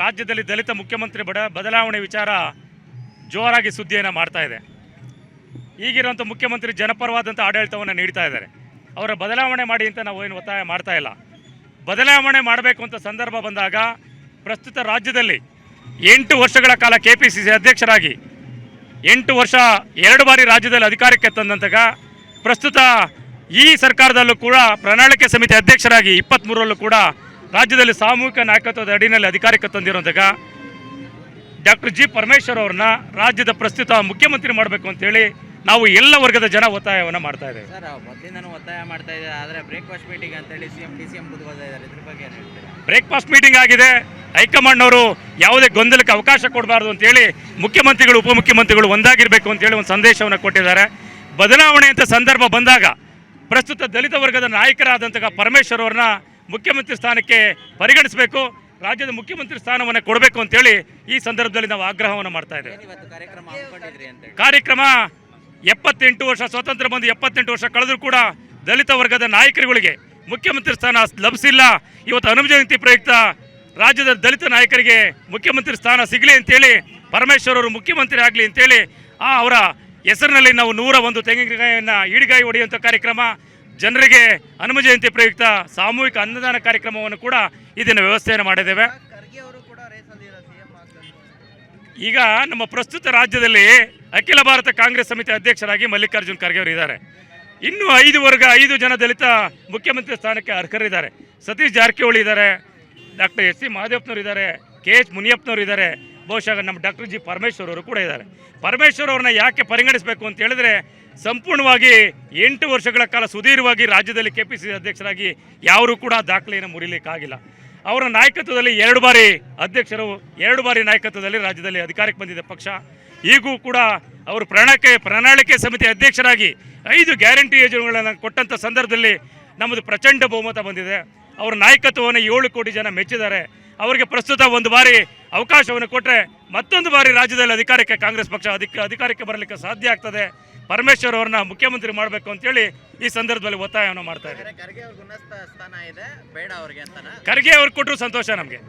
ರಾಜ್ಯದಲ್ಲಿ ದಲಿತ ಮುಖ್ಯಮಂತ್ರಿ ಬದಲಾವಣೆ ವಿಚಾರ ಜೋರಾಗಿ ಸುದ್ದಿಯನ್ನು ಮಾಡ್ತಾ ಇದೆ. ಈಗಿರುವಂಥ ಮುಖ್ಯಮಂತ್ರಿ ಜನಪರವಾದಂಥ ಆಡಳಿತವನ್ನು ನೀಡ್ತಾ ಇದ್ದಾರೆ. ಅವರ ಬದಲಾವಣೆ ಮಾಡಿ ಅಂತ ನಾವು ಏನು ಒತ್ತಾಯ ಮಾಡ್ತಾ ಇಲ್ಲ. ಬದಲಾವಣೆ ಮಾಡಬೇಕು ಅಂತ ಸಂದರ್ಭ ಬಂದಾಗ ಪ್ರಸ್ತುತ ರಾಜ್ಯದಲ್ಲಿ 8 ವರ್ಷಗಳ ಕಾಲ KPCC ಅಧ್ಯಕ್ಷರಾಗಿ 8 ವರ್ಷ 2 ಬಾರಿ ರಾಜ್ಯದಲ್ಲಿ ಅಧಿಕಾರಕ್ಕೆ ತಂದಂತಾಗ ಪ್ರಸ್ತುತ ಈ ಸರ್ಕಾರದಲ್ಲೂ ಕೂಡ ಪ್ರಣಾಳಿಕೆ ಸಮಿತಿ ಅಧ್ಯಕ್ಷರಾಗಿ 23ರಲ್ಲೂ ಕೂಡ ರಾಜ್ಯದಲ್ಲಿ ಸಾಮೂಹಿಕ ನಾಯಕತ್ವದ ಅಡಿನಲ್ಲಿ ಅಧಿಕಾರಕ್ಕೆ ತಂದಿರುವಂತಾಗ ಡಾಕ್ಟರ್ G. ಪರಮೇಶ್ವರ್ ಅವ್ರನ್ನ ರಾಜ್ಯದ ಪ್ರಸ್ತುತ ಮುಖ್ಯಮಂತ್ರಿ ಮಾಡಬೇಕು ಅಂತೇಳಿ ನಾವು ಎಲ್ಲ ವರ್ಗದ ಜನ ಒತ್ತಾಯವನ್ನು ಮಾಡ್ತಾ ಇದ್ದೇವೆ. ಸರ್ ಮೊದಲಿಂದನೂ ಒತ್ತಾಯ ಮಾಡ್ತಾ ಇದ್ದಾರೆ. ಆದರೆ ಬ್ರೇಕ್ಫಾಸ್ಟ್ ಮೀಟಿಂಗ್ ಅಂತೇಳಿ DCM ಕೂತ್ಕೊಳ್ತಾ ಇದ್ದಾರೆ. ಇದ್ರ ಬಗ್ಗೆ ಏನು ಹೇಳ್ತೀರಾ? ಬ್ರೇಕ್ಫಾಸ್ಟ್ ಮೀಟಿಂಗ್ ಆಗಿದೆ. ಹೈಕಮಾಂಡ್ನವರು ಯಾವುದೇ ಗೊಂದಲಕ್ಕೆ ಅವಕಾಶ ಕೊಡಬಾರ್ದು ಅಂತೇಳಿ ಮುಖ್ಯಮಂತ್ರಿಗಳು ಉಪಮುಖ್ಯಮಂತ್ರಿಗಳು ಒಂದಾಗಿರಬೇಕು ಅಂತೇಳಿ ಒಂದು ಸಂದೇಶವನ್ನು ಕೊಟ್ಟಿದ್ದಾರೆ. ಬದಲಾವಣೆ ಅಂತ ಸಂದರ್ಭ ಬಂದಾಗ ಪ್ರಸ್ತುತ ದಲಿತ ವರ್ಗದ ನಾಯಕರಾದಂತಹ ಪರಮೇಶ್ವರ್ ಅವ್ರನ್ನ ಮುಖ್ಯಮಂತ್ರಿ ಸ್ಥಾನಕ್ಕೆ ಪರಿಗಣಿಸಬೇಕು, ರಾಜ್ಯದ ಮುಖ್ಯಮಂತ್ರಿ ಸ್ಥಾನವನ್ನು ಕೊಡಬೇಕು ಅಂತೇಳಿ ಈ ಸಂದರ್ಭದಲ್ಲಿ ನಾವು ಆಗ್ರಹವನ್ನು ಮಾಡ್ತಾ ಇದ್ದೇವೆ. ಕಾರ್ಯಕ್ರಮ 78 ವರ್ಷ ಸ್ವಾತಂತ್ರ್ಯ ಬಂದು 78 ವರ್ಷ ಕಳೆದರೂ ಕೂಡ ದಲಿತ ವರ್ಗದ ನಾಯಕರುಗಳಿಗೆ ಮುಖ್ಯಮಂತ್ರಿ ಸ್ಥಾನ ಲಭಿಸಿಲ್ಲ. ಇವತ್ತು ಹನುಮ ಜಯಂತಿ ಪ್ರಯುಕ್ತ ರಾಜ್ಯದ ದಲಿತ ನಾಯಕರಿಗೆ ಮುಖ್ಯಮಂತ್ರಿ ಸ್ಥಾನ ಸಿಗಲಿ ಅಂತೇಳಿ ಪರಮೇಶ್ವರ್ ಅವರು ಮುಖ್ಯಮಂತ್ರಿ ಆಗಲಿ ಅಂತೇಳಿ ಅವರ ಹೆಸರಿನಲ್ಲಿ ನಾವು 101 ತೆಂಗಿನಕಾಯಿಯನ್ನು ಈಡಿಗಾಯಿ ಹೊಡೆಯುವಂಥ ಕಾರ್ಯಕ್ರಮ, ಜನರಿಗೆ ಹನುಮ ಜಯಂತಿ ಪ್ರಯುಕ್ತ ಸಾಮೂಹಿಕ ಅನ್ನದಾನ ಕಾರ್ಯಕ್ರಮವನ್ನು ಕೂಡ ಇದನ್ನು ವ್ಯವಸ್ಥೆಯನ್ನು ಮಾಡಿದ್ದೇವೆ. ಈಗ ನಮ್ಮ ಪ್ರಸ್ತುತ ರಾಜ್ಯದಲ್ಲಿ ಅಖಿಲ ಭಾರತ ಕಾಂಗ್ರೆಸ್ ಸಮಿತಿ ಅಧ್ಯಕ್ಷರಾಗಿ ಮಲ್ಲಿಕಾರ್ಜುನ್ ಖರ್ಗೆ ಅವರು ಇದ್ದಾರೆ. ಇನ್ನೂ 5 ಜನ ದಲಿತ ಮುಖ್ಯಮಂತ್ರಿ ಸ್ಥಾನಕ್ಕೆ ಅರ್ಹರಿದ್ದಾರೆ. ಸತೀಶ್ ಜಾರಕಿಹೊಳಿ ಇದ್ದಾರೆ, ಡಾಕ್ಟರ್ S. ಸಿ. ಮಹದೇವಪ್ಪನವರು ಇದ್ದಾರೆ, KH. ಮುನಿಯಪ್ಪನವರು ಇದ್ದಾರೆ, ಬಹುಶಃ ನಮ್ಮ ಡಾಕ್ಟರ್ G. ಪರಮೇಶ್ವರ್ ಅವರು ಕೂಡ ಇದ್ದಾರೆ. ಪರಮೇಶ್ವರ್ ಅವ್ರನ್ನ ಯಾಕೆ ಪರಿಗಣಿಸಬೇಕು ಅಂತ ಹೇಳಿದ್ರೆ ಸಂಪೂರ್ಣವಾಗಿ 8 ವರ್ಷಗಳ ಕಾಲ ಸುದೀರ್ಘವಾಗಿ ರಾಜ್ಯದಲ್ಲಿ KPCC ಅಧ್ಯಕ್ಷರಾಗಿ ಯಾರೂ ಕೂಡ ದಾಖಲೆಯನ್ನು ಮುರಿಲಿಕ್ಕಾಗಿಲ್ಲ. ಅವರ ನಾಯಕತ್ವದಲ್ಲಿ 2 ಬಾರಿ ಅಧ್ಯಕ್ಷರು, 2 ಬಾರಿ ನಾಯಕತ್ವದಲ್ಲಿ ರಾಜ್ಯದಲ್ಲಿ ಅಧಿಕಾರಕ್ಕೆ ಬಂದಿದೆ ಪಕ್ಷ. ಈಗೂ ಕೂಡ ಅವರು ಪ್ರಣಾಳಿಕೆ ಸಮಿತಿ ಅಧ್ಯಕ್ಷರಾಗಿ 5 ಗ್ಯಾರಂಟಿ ಯೋಜನೆಗಳನ್ನು ಕೊಟ್ಟಂಥ ಸಂದರ್ಭದಲ್ಲಿ ನಮ್ಮದು ಪ್ರಚಂಡ ಬಹುಮತ ಬಂದಿದೆ. ಅವರ ನಾಯಕತ್ವವನ್ನು 7 ಕೋಟಿ ಜನ ಮೆಚ್ಚಿದ್ದಾರೆ. ಅವರಿಗೆ ಪ್ರಸ್ತುತ 1 ಬಾರಿ ಅವಕಾಶವನ್ನು ಕೊಟ್ಟರೆ ಮತ್ತೊಂದು ಬಾರಿ ರಾಜ್ಯದಲ್ಲಿ ಅಧಿಕಾರಕ್ಕೆ ಕಾಂಗ್ರೆಸ್ ಪಕ್ಷ ಅಧಿಕಾರಕ್ಕೆ ಬರಲಿಕ್ಕೆ ಸಾಧ್ಯ ಆಗ್ತದೆ. ಪರಮೇಶ್ವರ್ ಅವ್ರನ್ನ ಮುಖ್ಯಮಂತ್ರಿ ಮಾಡಬೇಕು ಅಂತೇಳಿ ಈ ಸಂದರ್ಭದಲ್ಲಿ ಒತ್ತಾಯವನ್ನು ಮಾಡ್ತಾ ಇದ್ದಾರೆ. ಖರ್ಗೆ ಅವ್ರಿಗೆ ಕೊಟ್ಟರು ಸಂತೋಷ, ನಮಗೆ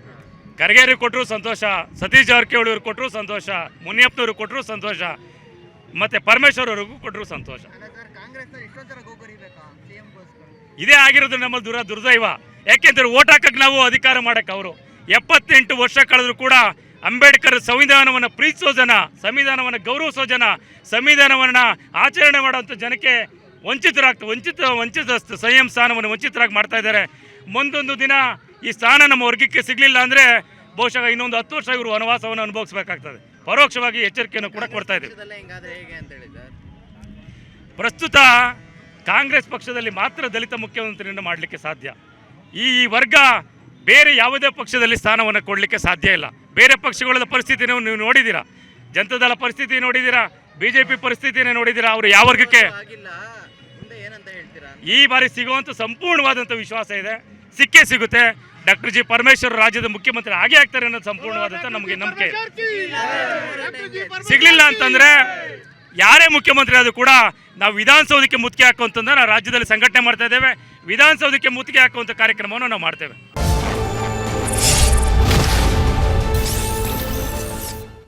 ಖರ್ಗೆ ಅವ್ರಿಗೆ ಕೊಟ್ಟರು ಸಂತೋಷ, ಸತೀಶ್ ಜಾರಕಿಹೊಳಿ ಅವ್ರಿಗೆ ಕೊಟ್ಟರು ಸಂತೋಷ, ಮುನಿಯಪ್ಪನವ್ರಿಗೆ ಕೊಟ್ಟರು ಸಂತೋಷ, ಮತ್ತು ಪರಮೇಶ್ವರ್ ಅವ್ರಿಗೂ ಕೊಟ್ಟರು ಸಂತೋಷ. ಇದೇ ಆಗಿರೋದು ನಮ್ಮ ದುರ್ದೈವ. ಯಾಕೆಂದ್ರೆ ಓಟ್ ಹಾಕಕ್ಕೆ ನಾವು ಅಧಿಕಾರ ಮಾಡಕ್ಕೆ ಅವರು 78 ವರ್ಷ ಕಳೆದ್ರು ಕೂಡ ಅಂಬೇಡ್ಕರ್ ಸಂವಿಧಾನವನ್ನು ಪ್ರೀತಿಸೋ ಜನ, ಸಂವಿಧಾನವನ್ನು ಗೌರವಿಸೋ ಜನ, ಸಂವಿಧಾನವನ್ನು ಆಚರಣೆ ಮಾಡೋಂಥ ಜನಕ್ಕೆ ವಂಚಿತ ಸಂಯಮ ಸ್ಥಾನವನ್ನು ವಂಚಿತರಾಗಿ ಮಾಡ್ತಾ ಇದ್ದಾರೆ. ಮುಂದೊಂದು ದಿನ ಈ ಸ್ಥಾನ ನಮ್ಮ ವರ್ಗಕ್ಕೆ ಸಿಗಲಿಲ್ಲ ಅಂದರೆ ಬಹುಶಃ ಇನ್ನೊಂದು 10 ವರ್ಷ ಇವರು ವನವಾಸವನ್ನು ಅನುಭವಿಸಬೇಕಾಗ್ತದೆ. ಪರೋಕ್ಷವಾಗಿ ಎಚ್ಚರಿಕೆಯನ್ನು ಕೂಡ ಕೊಡ್ತಾ ಇದ್ದೀವಿ. ಪ್ರಸ್ತುತ ಕಾಂಗ್ರೆಸ್ ಪಕ್ಷದಲ್ಲಿ ಮಾತ್ರ ದಲಿತ ಮುಖ್ಯಮಂತ್ರಿಯನ್ನು ಮಾಡಲಿಕ್ಕೆ ಸಾಧ್ಯ. ಈ ವರ್ಗ ಬೇರೆ ಯಾವುದೇ ಪಕ್ಷದಲ್ಲಿ ಸ್ಥಾನವನ್ನು ಕೊಡಲಿಕ್ಕೆ ಸಾಧ್ಯ ಇಲ್ಲ. ಬೇರೆ ಪಕ್ಷಗಳ ಪರಿಸ್ಥಿತಿನ ನೀವು ನೋಡಿದ್ದೀರಾ, ಜನತಾದಳ ಪರಿಸ್ಥಿತಿ ನೋಡಿದ್ದೀರಾ, BJP ಪರಿಸ್ಥಿತಿನೇ ನೋಡಿದ್ದೀರಾ. ಅವರು ಯಾವ ವರ್ಗಕ್ಕೆ ಈ ಬಾರಿ ಸಿಗುವಂಥ ಸಂಪೂರ್ಣವಾದಂಥ ವಿಶ್ವಾಸ ಇದೆ, ಸಿಕ್ಕೇ ಸಿಗುತ್ತೆ. Doctor G. ಪರಮೇಶ್ವರ್ ರಾಜ್ಯದ ಮುಖ್ಯಮಂತ್ರಿ ಆಗೇ ಆಗ್ತಾರೆ ಅನ್ನೋದು ಸಂಪೂರ್ಣವಾದಂಥ ನಮಗೆ ನಂಬಿಕೆ ಇದೆ. ಸಿಗಲಿಲ್ಲ ಅಂತಂದರೆ ಯಾರೇ ಮುಖ್ಯಮಂತ್ರಿ ಆದರೂ ಕೂಡ ನಾವು ವಿಧಾನಸೌಧಕ್ಕೆ ಮುತ್ತಿಗೆ ಹಾಕುವಂತಂದ್ರೆ ನಾವು ರಾಜ್ಯದಲ್ಲಿ ಸಂಘಟನೆ ಮಾಡ್ತಾ ಇದ್ದೇವೆ. ವಿಧಾನಸೌಧಕ್ಕೆ ಮುತ್ತಿಗೆ ಹಾಕುವಂಥ ಕಾರ್ಯಕ್ರಮವನ್ನು ನಾವು ಮಾಡ್ತೇವೆ.